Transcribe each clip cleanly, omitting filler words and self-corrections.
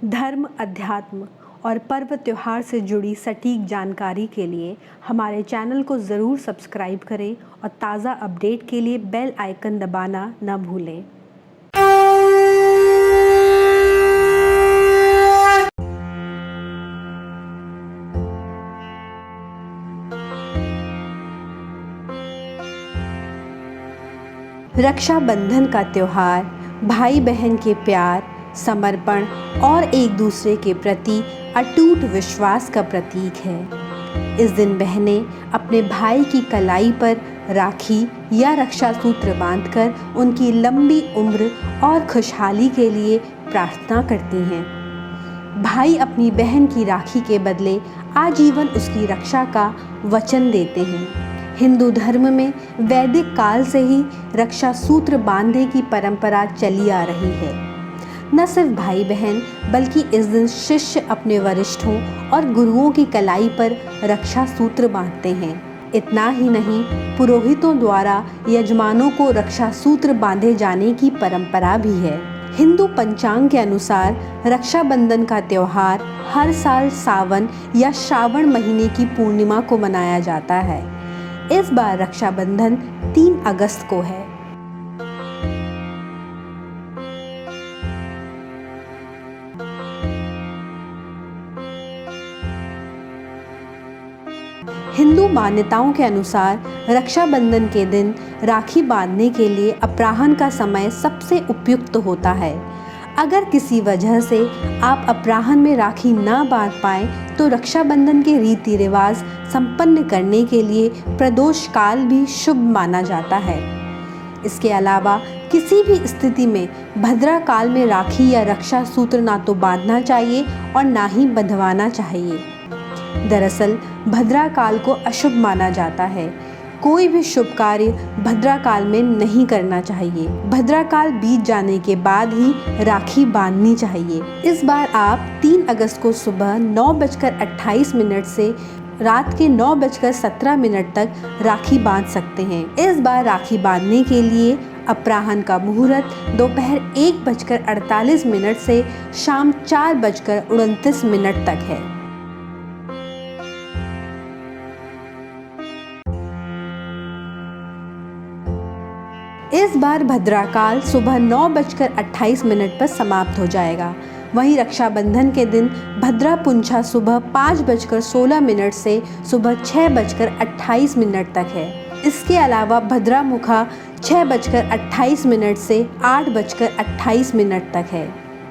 धर्म, अध्यात्म और पर्व त्योहार से जुड़ी सटीक जानकारी के लिए हमारे चैनल को ज़रूर सब्सक्राइब करें और ताज़ा अपडेट के लिए बेल आइकन दबाना न भूलें। रक्षाबंधन का त्यौहार भाई बहन के प्यार, समर्पण और एक दूसरे के प्रति अटूट विश्वास का प्रतीक है। इस दिन बहनें अपने भाई की कलाई पर राखी या रक्षा सूत्र बांधकर उनकी लंबी उम्र और खुशहाली के लिए प्रार्थना करती हैं। भाई अपनी बहन की राखी के बदले आजीवन उसकी रक्षा का वचन देते हैं। हिंदू धर्म में वैदिक काल से ही रक्षा सूत्र बांधने की परंपरा चली आ रही है। न सिर्फ भाई बहन बल्कि इस दिन शिष्य अपने वरिष्ठों और गुरुओं की कलाई पर रक्षा सूत्र बांधते हैं। इतना ही नहीं, पुरोहितों द्वारा यजमानों को रक्षा सूत्र बांधे जाने की परंपरा भी है। हिंदू पंचांग के अनुसार रक्षाबंधन का त्यौहार हर साल सावन या श्रावण महीने की पूर्णिमा को मनाया जाता है। इस बार रक्षाबंधन 3 अगस्त को है। हिंदू मान्यताओं के अनुसार रक्षाबंधन के दिन राखी बांधने के लिए अपराह्न का समय सबसे उपयुक्त होता है। अगर किसी वजह से आप अपराह्न में राखी ना बांध पाएं तो रक्षाबंधन के रीति रिवाज संपन्न करने के लिए प्रदोष काल भी शुभ माना जाता है। इसके अलावा किसी भी स्थिति में भद्रा काल में राखी या रक्षा सूत्र ना तो बांधना चाहिए और ना ही बंधवाना चाहिए। दरअसल भद्रा काल को अशुभ माना जाता है। कोई भी शुभ कार्य भद्रा काल में नहीं करना चाहिए। भद्रा काल बीत जाने के बाद ही राखी बांधनी चाहिए। इस बार आप 3 अगस्त को सुबह 9:28 से रात के 9:17 तक राखी बांध सकते हैं। इस बार राखी बांधने के लिए अपराह्न का मुहूर्त दोपहर 1:48 से शाम 4:29 तक है। इस बार भद्राकाल सुबह 9:28 पर समाप्त हो जाएगा। वहीं रक्षाबंधन के दिन भद्रा पुंछा सुबह 5:16 से सुबह 6:28 तक है। इसके अलावा भद्रा मुखा 6:28 से 8:28 तक है।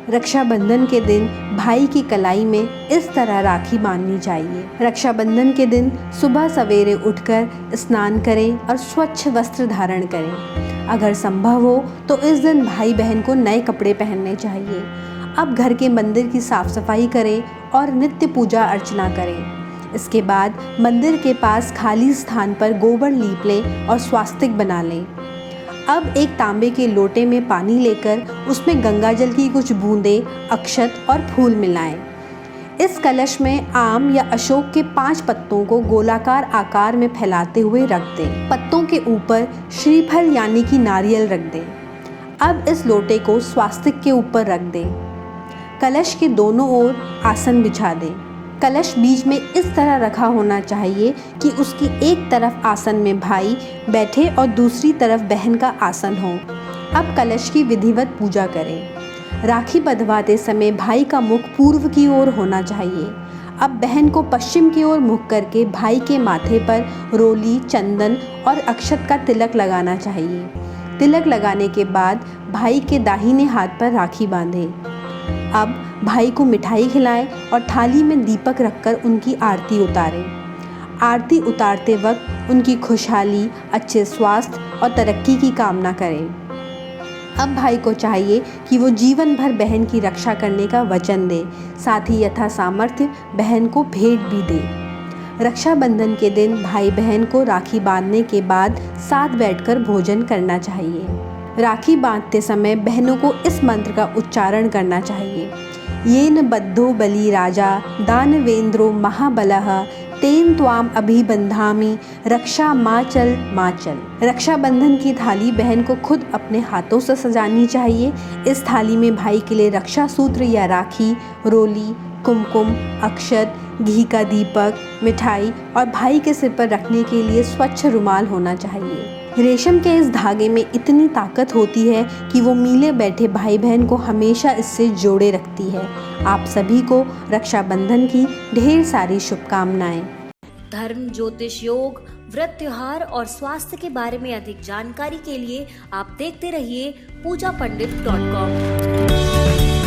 रक्षाबंधन के दिन भाई की कलाई में इस तरह राखी बांधनी चाहिए। रक्षाबंधन के दिन सुबह सवेरे उठकर स्नान करें और स्वच्छ वस्त्र धारण करें। अगर संभव हो तो इस दिन भाई बहन को नए कपड़े पहनने चाहिए। अब घर के मंदिर की साफ सफाई करें और नित्य पूजा अर्चना करें। इसके बाद मंदिर के पास खाली स्थान पर गोबर लीप लें और स्वास्तिक बना लें। अब एक तांबे के लोटे में पानी लेकर उसमें गंगाजल की कुछ बूंदें, अक्षत और फूल मिलाएं। इस कलश में आम या अशोक के 5 पत्तों को गोलाकार आकार में फैलाते हुए रख दें। पत्तों के ऊपर श्रीफल यानी कि नारियल रख दें। अब इस लोटे को स्वास्तिक के ऊपर रख दें। कलश के दोनों ओर आसन बिछा दें। कलश बीच में इस तरह रखा होना चाहिए कि उसकी एक तरफ आसन में भाई बैठे और दूसरी तरफ बहन का आसन हो। अब कलश की विधिवत पूजा करें। राखी बंधवाते समय भाई का मुख पूर्व की ओर होना चाहिए। अब बहन को पश्चिम की ओर मुख करके भाई के माथे पर रोली, चंदन और अक्षत का तिलक लगाना चाहिए। तिलक लगाने के बाद भाई के दाहिने हाथ पर राखी बांधें। अब भाई को मिठाई खिलाएं और थाली में दीपक रखकर उनकी आरती उतारें। आरती उतारते वक्त उनकी खुशहाली, अच्छे स्वास्थ्य और तरक्की की कामना करें। अब भाई को चाहिए कि वो जीवन भर बहन की रक्षा करने का वचन दे, साथ ही यथा सामर्थ्य बहन को भेंट भी दे। रक्षाबंधन के दिन भाई बहन को राखी बांधने के बाद साथ बैठकर भोजन करना चाहिए। राखी बांधते समय बहनों को इस मंत्र का उच्चारण करना चाहिए। येन बद्धो बलि राजा दानवेंद्रो महाबलः तेन त्वाम अभिबंधामि रक्षा माचल माचल। रक्षाबंधन की थाली बहन को खुद अपने हाथों से सजानी चाहिए। इस थाली में भाई के लिए रक्षा सूत्र या राखी, रोली, कुमकुम, अक्षत, घी का दीपक, मिठाई और भाई के सिर पर रखने के लिए स्वच्छ रुमाल होना चाहिए। रेशम के इस धागे में इतनी ताकत होती है कि वो मिले बैठे भाई बहन को हमेशा इससे जोड़े रखती है। आप सभी को रक्षाबंधन की ढेर सारी शुभकामनाएं। धर्म, ज्योतिष, योग, व्रत, त्योहार और स्वास्थ्य के बारे में अधिक जानकारी के लिए आप देखते रहिए पूजापंडित.com।